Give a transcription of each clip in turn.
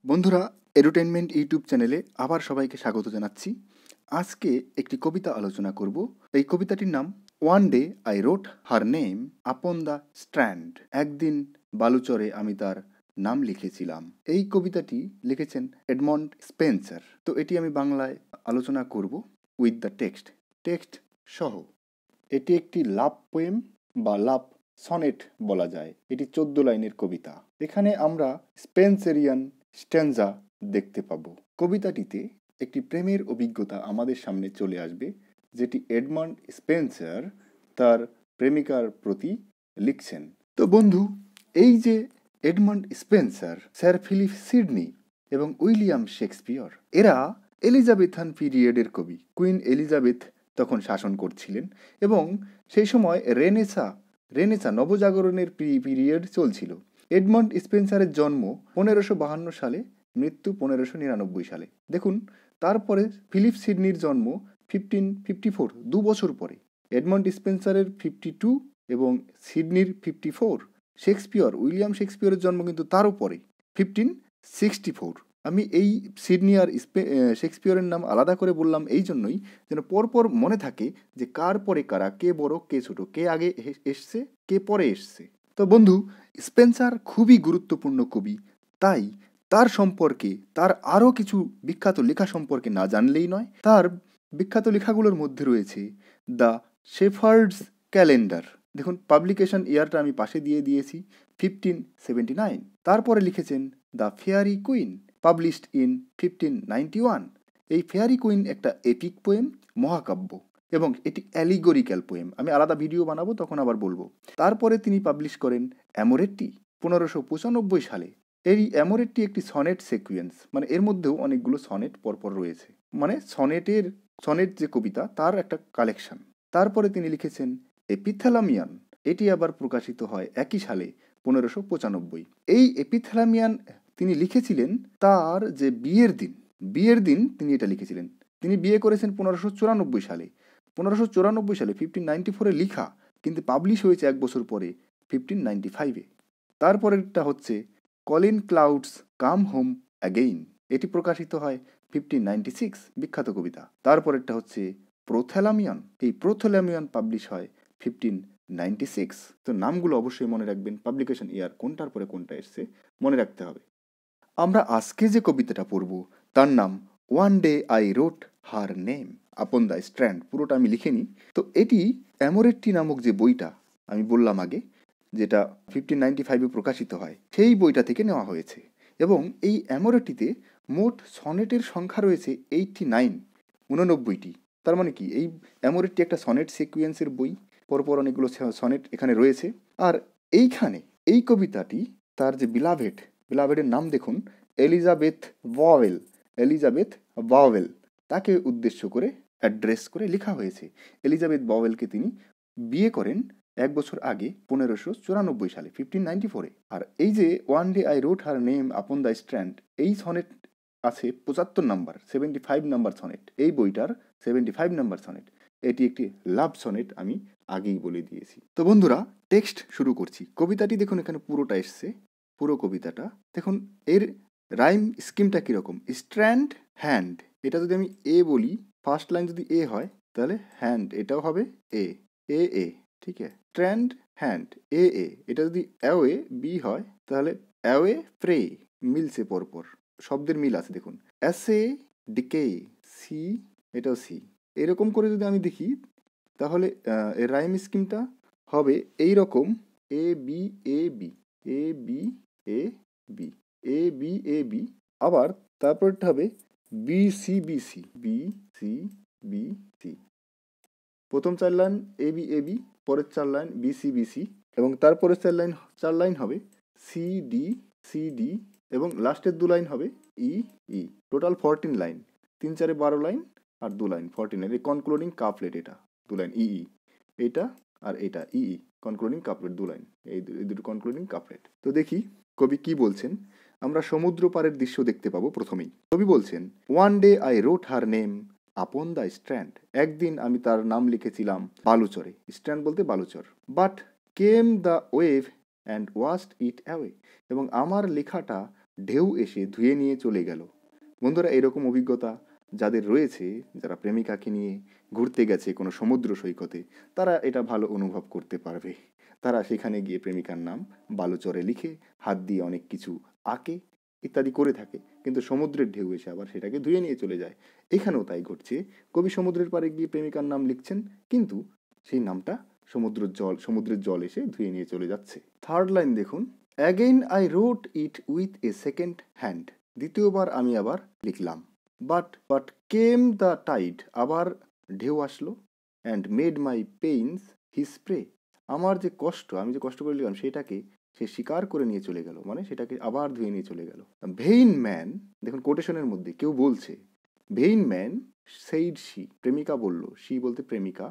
বন্ধুরা, এডুটেইনমেন্ট ইউটিউব চ্যানেলে আবার সবাইকে স্বাগত জানাচ্ছি। আজকে একটি কবিতা আলোচনা করব। এই কবিতাটির নাম one day I রোট her name upon the strand. একদিন বালুচরে আমি তার নাম লিখেছিলাম। এই কবিতাটি লিখেছেন এডমন্ড স্পেন্সার। তো এটি আমি বাংলায় আলোচনা করব উইথ দ্য টেক্সট সহ। এটি একটি লাভ পোয়েম বা লাভ সনেট বলা যায়। এটি 14 লাইনের কবিতা। এখানে আমরা স্পেন্সারিয়ান স্ট্যানজা দেখতে পাবো। কবিতাটিতে একটি প্রেমের অভিজ্ঞতা আমাদের সামনে চলে আসবে, যেটি এডমন্ড স্পেন্সার তার প্রেমিকার প্রতি লিখছেন। তো বন্ধু, এই যে Edmund Spenser, sir Philip Sidney এবং উইলিয়াম শেক্সপিয়র, এরা এলিজাবেথান পিরিয়ডের কবি। কুইন এলিজাবেথ তখন শাসন করছিলেন এবং সেই সময় রেনেসা নবজাগরণের পিরিয়ড চলছিল। এডমন্ড স্পেন্সারের জন্ম 1552 সালে, মৃত্যু 1599 সালে। দেখুন, তারপরে ফিলিপ সিডনির জন্ম 1554, 2 বছর পরে। এডমন্ড স্পেন্সারের 52 এবং সিডনির 54। উইলিয়াম শেক্সপিয়রের জন্ম কিন্তু তারও পরে, 1564। আমি এই সিডনি আর শেক্সপিয়রের নাম আলাদা করে বললাম এই জন্যই, যেন পরপর মনে থাকে যে কার পরে কারা, কে বড় কে ছোট, কে আগে এসছে কে পরে এসছে। তো বন্ধু, স্পেন্সার খুবই গুরুত্বপূর্ণ কবি, তাই তার সম্পর্কে, তার আরও কিছু বিখ্যাত লেখা সম্পর্কে না জানলেই নয়। তার বিখ্যাত লেখাগুলোর মধ্যে রয়েছে দ্য শেফার্ডস ক্যালেন্ডার। দেখুন, পাবলিকেশন ইয়ারটা আমি পাশে দিয়ে দিয়েছি, 1579। তারপরে লিখেছেন the fairy queen, published in 1591। এই ফেয়ারি কুইন একটা এপিক পোয়েম, মহাকাব্য, এবং এটি অ্যালিগোরিক্যাল পোয়েম। আমি আলাদা ভিডিও বানাবো, তখন আবার বলবো। তারপরে তিনি পাবলিশ করেন অ্যামোরেট্টি 1595 সালে। এই অ্যামোরেট্টি একটি সনেট সিকুয়েন্স, মানে এর মধ্যেও অনেকগুলো সনেট পরপর রয়েছে, মানে সনেট যে কবিতা তার একটা কালেকশন। তারপরে তিনি লিখেছেন এপিথ্যালামিয়ান। এটি আবার প্রকাশিত হয় একই সালে, 1595। এই এপিথ্যালামিয়ান তিনি লিখেছিলেন তার যে বিয়ের দিন তিনি এটা লিখেছিলেন। তিনি বিয়ে করেছেন 1594 সালে। 1594 সালে 1594-এ লিখা, কিন্তু পাবলিশ হয়েছে 1 বছর পরে, 1595-এ। তারপরেরটা হচ্ছে Colin Clout's Come Home Again. এটি প্রকাশিত হয় 1596, বিখ্যাত কবিতা। তারপরেরটা হচ্ছে প্রোথ্যালামিয়ান। এই প্রোথ্যালামিয়ান পাবলিশ হয় 1596। তো নামগুলো অবশ্যই মনে রাখবেন, পাবলিকেশন ইয়ার কোনটার পরে কোনটা এসছে মনে রাখতে হবে। আমরা আজকে যে কবিতাটা পড়ব তার নাম one day I রোট her name upon the strand. পুরোটা আমি লিখে নিই। তো এটি অ্যামোরেট্টি নামক যে বইটা আমি বললাম আগে, যেটা 1595-এ প্রকাশিত হয়, সেই বইটা থেকে নেওয়া হয়েছে। এবং এই অ্যামোরেট্টিতে মোট সনেটের সংখ্যা রয়েছে 89, 89টি। তার মানে কি, এই অ্যামোরেট্টি একটা সনেট সিকুয়েন্সের বই, পরপর অনেকগুলো সনেট এখানে রয়েছে। আর এইখানে এই কবিতাটি তার যে বিলাভেডের নাম দেখুন, এলিজাবেথ বাওয়েল, তাকে উদ্দেশ্য করে অ্যাড্রেস করে লেখা হয়েছে। এলিজাবেথ বাওয়েলকে তিনি বিয়ে করেন 1 বছর আগে, 1594 সালে, 1594-এ। আর এই যে one day I রোট her name upon the strand, এই সনেট আছে 75 নাম্বার, 75 নাম্বার সনেট। এই বইটার 75 নাম্বার সনেট। এটি একটি লাভ সনেট, আমি আগেই বলে দিয়েছি। তো বন্ধুরা, টেক্সট শুরু করছি। কবিতাটি দেখুন, এখানে পুরোটা এসছে, পুরো কবিতাটা দেখুন। এর রাইম স্কিমটা কীরকম, স্ট্র্যান্ড হ্যান্ড, এটা যদি আমি এ বলি, ফার্স্ট লাইন যদি এ হয় তাহলে হ্যান্ড এটাও হবে এ, ঠিক আছে। স্ট্র্যান্ড হ্যান্ড এ, এটা যদি অ্যাওয়ে বি হয় তাহলে অ্যাওয়ে প্রে, মিলছে পরপর, শব্দের মিল আছে দেখুন। অ্যাসে ডিকে সি, এটাও সি। এরকম করে যদি আমি দেখি তাহলে এর রাইম স্কিমটা হবে এই রকম, A B A B, A B A B, A B A B. আবার তারপরটা হবে B C B C, B C B C. প্রথম 4 লাইন এ বি, পরের 4 লাইন বি সি, এবং তারপরের 4 লাইন হবে সি ডি, এবং লাস্টের 2 লাইন হবে ই। টোটাল 14 লাইন, 3 4-এ 12 লাইন, আর 2 লাইন 14 লাইন। এই কনক্লুডিং কাপলেট, এটা 2 লাইন এইটা আর এটা কনক্লুডিং কাপলেট 2 লাইন, এই দুটো কনক্লুডিং কাপলেট। তো দেখি কবি কি বলছেন। আমরা সমুদ্র পাড়ের দৃশ্য দেখতে পাবো প্রথমেই। কবি বলছেন, one day I রোট her name upon the strand. একদিন আমি তার নাম লিখেছিলাম বালুচরে, স্ট্র্যান্ড বলতে Baluchar. But came the wave and washed it away, এবং আমার লেখাটা ঢেউ এসে ধুয়ে নিয়ে চলে গেল। বন্ধুরা, এরকম অভিজ্ঞতা যাদের রয়েছে, যারা প্রেমিকাকে নিয়ে ঘুরতে গেছে কোনো সমুদ্র সৈকতে, তারা এটা ভালো অনুভব করতে পারবে। তারা সেখানে গিয়ে প্রেমিকার নাম বালুচরে লিখে হাত দিয়ে অনেক কিছু আঁকে ইত্যাদি করে থাকে, কিন্তু সমুদ্রের ঢেউ এসে আবার সেটাকে ধুয়ে নিয়ে চলে যায়। এখানেও তাই ঘটছে। কবি সমুদ্রের পাড়ে গিয়ে প্রেমিকার নাম লিখছেন, কিন্তু সেই নামটা সমুদ্রের জল এসে ধুয়ে নিয়ে চলে যাচ্ছে। থার্ড লাইন দেখুন, again I রোট it with a second hand. দ্বিতীয়বার আমি আবার লিখলাম। বাট কেম দ্য টাইড, আবার ঢেউ আসলো, and made my pains his prey. আমার যে কষ্ট, আমি যে কষ্ট করে লিখলাম সেটাকে সে স্বীকার করে নিয়ে চলে গেল, মানে সেটাকে আবার ধুয়ে নিয়ে চলে গেল। ভেইন ম্যান, দেখুন কোটেশনের মধ্যে কেউ বলছে, ভেইন ম্যান সেইড শি, প্রেমিকা বলল, শি বলতে প্রেমিকা,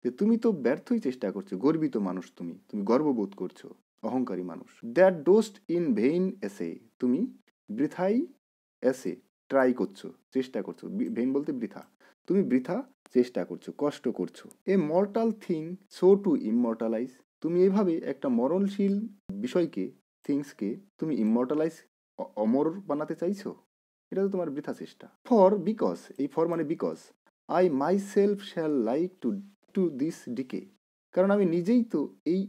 যে তুমি তো ব্যর্থই চেষ্টা করছো, গর্বিত মানুষ, তুমি গর্ববোধ করছো, অহংকারী মানুষ। দ্যাট ডোস্ট ইন ভেইন এসে, তুমি বৃথাই এসে ট্রাই করছো, চেষ্টা করছো, ভেইন বলতে বৃথা, তুমি বৃথা চেষ্টা করছো, কষ্ট করছো। এ মর্টাল থিং সো টু ইমমর্টালাইজ, তুমি এইভাবে একটা মরণশীল বিষয়কে, থিংসকে তুমি ইমমর্টালাইজ, অমর বানাতে চাইছো, এটা তো তোমার বৃথা চেষ্টা। বিকজ, এই ফর মানে because, I myself shall like to to this decay, কারণ আমি নিজেই তো এই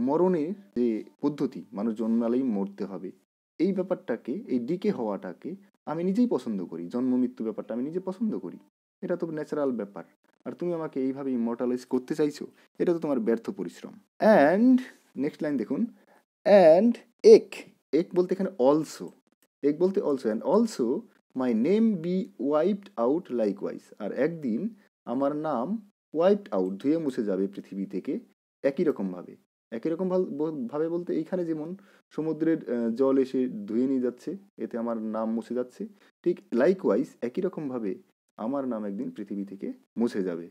মরণের যে পদ্ধতি, মানুষ জন্মালেই মরতে হবে, এই ব্যাপারটাকে, এই ডিকে হওয়াটাকে আমি নিজেই পছন্দ করি, জন্ম মৃত্যু ব্যাপারটা আমি নিজে পছন্দ করি, এটা তো ন্যাচারাল ব্যাপার। আর তুমি আমাকে এইভাবে ইমর্টালাইজ করতে চাইছো, এটা তো তোমার ব্যর্থ পরিশ্রম। অ্যান্ড নেক্সট লাইন দেখুন, অ্যান্ড এক, এক বলতে এখানে অলসো, এক বলতে also, and also my name be wiped out likewise, আর একদিন আমার নাম ওয়াইপড আউট, ধুয়ে মুছে যাবে পৃথিবী থেকে একই রকমভাবে। একই রকম ভাবে বলতে এইখানে যেমন সমুদ্রের জল এসে ধুয়ে নিয়ে যাচ্ছে, এতে আমার নাম মুছে যাচ্ছে, ঠিক লাইকওয়াইজ একই রকমভাবে আমার নাম একদিন পৃথিবী থেকে মুছে যাবে।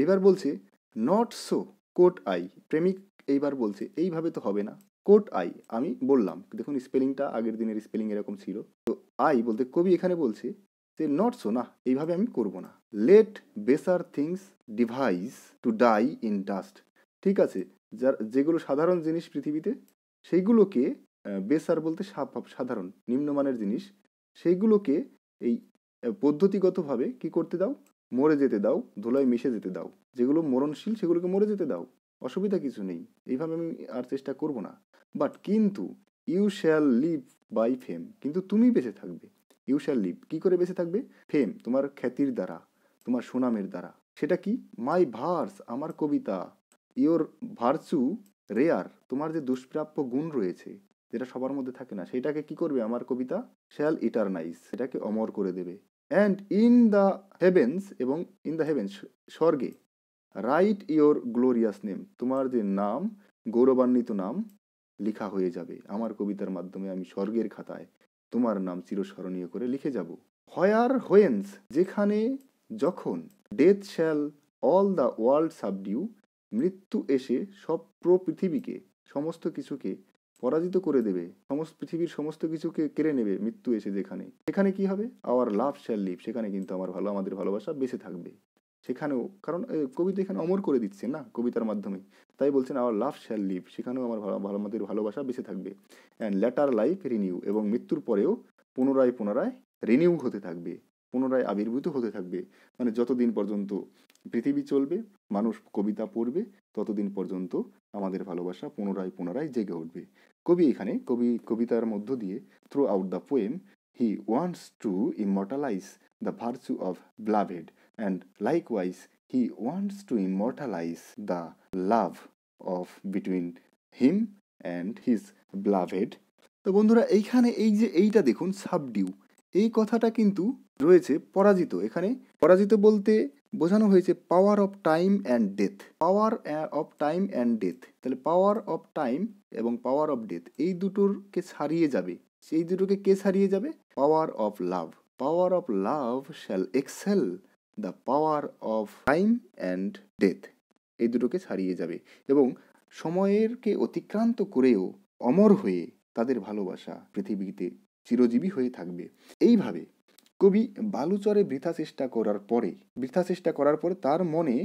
এবার বলছে নট সো কোট আই, প্রেমিক এইবার বলছে এইভাবে তো হবে না, কোট আই, আমি বললাম, দেখুন স্পেলিংটা আগের দিনের স্পেলিং এরকম ছিল, তো আই বলতে কবি এখানে বলছে যে নট সো, না এইভাবে আমি করব না। Let baser things devise to die in dust, ঠিক আছে, যেগুলো সাধারণ জিনিস পৃথিবীতে, সেইগুলোকে, বেসার বলতে সাধারণ নিম্নমানের জিনিস, সেইগুলোকে এই পদ্ধতিগতভাবে কি করতে দাও, মরে যেতে দাও, ধুলায় মিশে যেতে দাও, যেগুলো মরণশীল সেগুলোকে মরে যেতে দাও, অসুবিধা কিছু নেই, এইভাবে আমি আর চেষ্টা করব না। বাট কিন্তু ইউ শ্যাল লিভ বাই ফেম, কিন্তু তুমি বেঁচে থাকবে, ইউ শ্যাল লিভ, কি করে বেঁচে থাকবে, ফেম তোমার খ্যাতির দ্বারা, তোমার সুনামের দ্বারা। সেটা কি, মাই ভার্স, আমার কবিতা, ইওর ভার্চু রেয়ার, তোমার যে দুষ্প্রাপ্য গুণ রয়েছে যেটা সবার মধ্যে থাকে না, সেটাকে কি করবে আমার কবিতা, শ্যাল ইটারনাইজ, সেটাকে অমর করে দেবে। অ্যান্ড ইন দ্য হেভেন্স, এবং ইন দ্য হেভেন্স স্বর্গে, রাইট ইওর গ্লোরিয়াস নেম, তোমার যে নাম, গৌরবান্বিত নাম লেখা হয়ে যাবে আমার কবিতার মাধ্যমে, আমি স্বর্গের খাতায় তোমার নাম চিরস্মরণীয় করে লিখে যাব। হোয়ার হোয়েন্স, যেখানে, যখন, death shall all the world subdue, মৃত্যু এসে সব পৃথিবীকে, সমস্ত কিছুকে পরাজিত করে দেবে, পৃথিবীর সমস্ত কিছুকে কেড়ে নেবে মৃত্যু এসে যেখানে, সেখানে কি হবে, আওয়ার লাভ শ্যাল লিভ, সেখানে কিন্তু আমাদের ভালোবাসা বেঁচে থাকবে সেখানেও, কারণ কবি তো এখানে অমর করে দিচ্ছে না কবিতার মাধ্যমে, তাই বলছেন আওয়ার লাভ শ্যাল লিভ, সেখানেও আমাদের ভালোবাসা বেঁচে থাকবে। অ্যান্ড লেটার লাইফ রিনিউ, এবং মৃত্যুর পরেও পুনরায় রিনিউ হতে থাকবে, পুনরায় আবির্ভূত হতে থাকবে, মানে যতদিন পর্যন্ত পৃথিবী চলবে, মানুষ কবিতা পড়বে, ততদিন পর্যন্ত আমাদের ভালোবাসা পুনরায় জেগে উঠবে। কবিতার মধ্য দিয়ে, throughout the poem, he wants to immortalise the virtue of beloved, and likewise he wants to immortalize the love of between him and his beloved. তো বন্ধুরা, এইখানে এই যে এইটা দেখুন সাবডিউ, এই কথাটা কিন্তু রয়েছে পরাজিত, এখানে পরাজিত বলতে বোঝানো হয়েছে পাওয়ার of time and death, power of time and death, তাহলে পাওয়ার অফ টাইম এবং পাওয়ার অফ ডেথ এই দুটোরকে ছাড়িয়ে যাবে, সেই দুটোকে কে ছাড়িয়ে যাবে, power of love, power of love shall excel the power of time and death, এই দুটোকে ছাড়িয়ে যাবে, এবং সময়েরকে অতিক্রান্ত করেও অমর হয়ে তাদের ভালোবাসা পৃথিবীতে চিরজীবী হয়ে থাকবে। এইভাবে কবি বালুচরে বৃথা চেষ্টা করার পরে তার মনে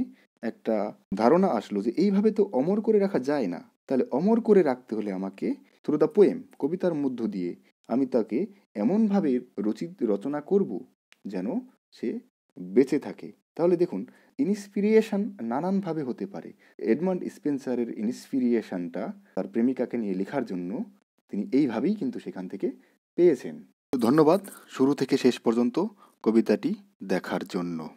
একটা ধারণা আসলো যে এইভাবে তো অমর করে রাখা যায় না, তাহলে অমর করে রাখতে হলে আমাকে থ্রু দ্য পোয়েম, কবিতার মধ্য দিয়ে, আমি তাকে এমনভাবে রচনা করব যেন সে বেঁচে থাকে। তাহলে দেখুন, ইন্সপিরিয়েশন নানানভাবে হতে পারে। এডমান্ড স্পেন্সারের ইন্সপিরিয়েশনটা তার প্রেমিকাকে নিয়ে লেখার জন্য তিনি এইভাবেই কিন্তু সেখান থেকে পেয়েছেন। ধন্যবাদ শুরু থেকে শেষ পর্যন্ত কবিতাটি দেখার জন্য।